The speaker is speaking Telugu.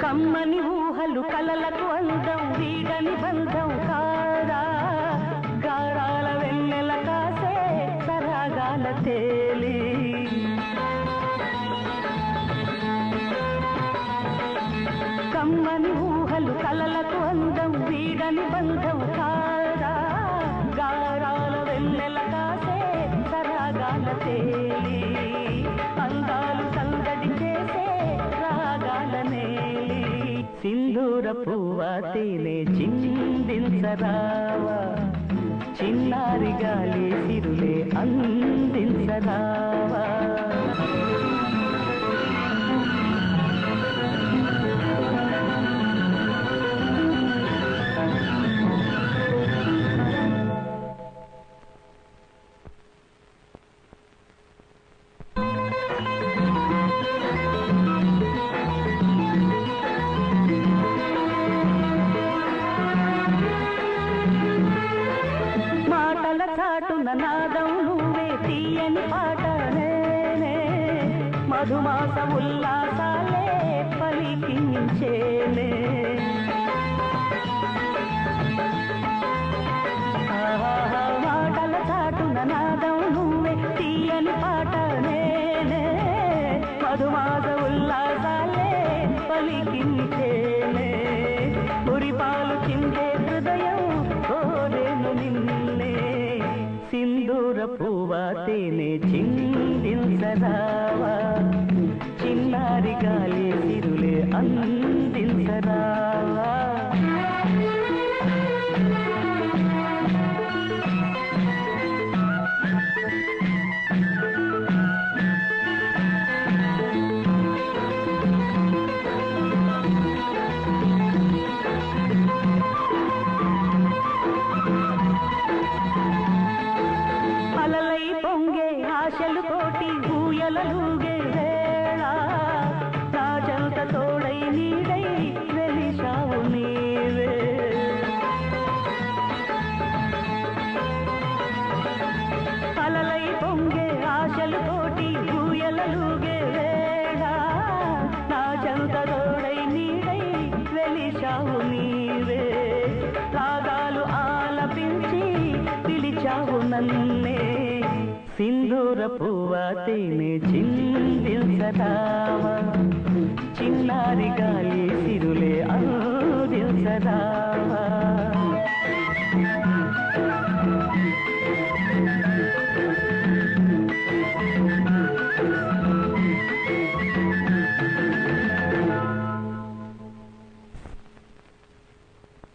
కమ్మని ఊహలు కలలకు అందం వీడని బంధం కాదా గారాల వెన్నెల కాసే సరాగాల తేలి కమ్మని ఊహలు కలలకు అందం వీడని బంధం కాదా గారాల వెన్నెల కాసే సరాగాల తేలి అందాలు సందడి చేసే రాగాల నేలి సింధూర పువ్వా తేనె చిందించరావా చిన్నారి గాలి సిరులే అందించరావా చాటున నాదం నువ్వే తీయని పాట నేనే మధుమాస ఉల్లాసాలే పలికించేనే మాటల చాటున నాదం నువ్వే తీయని పాట నేనే మధుమాస ఉల్లాసాలే పలికించేనే మురిపాలు చిందే హృదయం కోరేను నిన్నే సింధూర పువ్వా తేనె చిందించరావా చిన్నారి గాలి సిరులే అందించరావా ఆశలు కోటి ఊయలలుగే వేళ నా జంట తోడై నీడై వెలిశావు నీవే అలలై పొంగే ఆశలు కోటి ఊయలలుగే వేళ నా జంట తోడై నీడై వెలిశావు నీవే రాగాలు ఆలపించి పిలిచావు నన్నే సింధూర పువ్వా తేనె చిందించరావా చిన్నారి గాలి సిరులే అందించరావా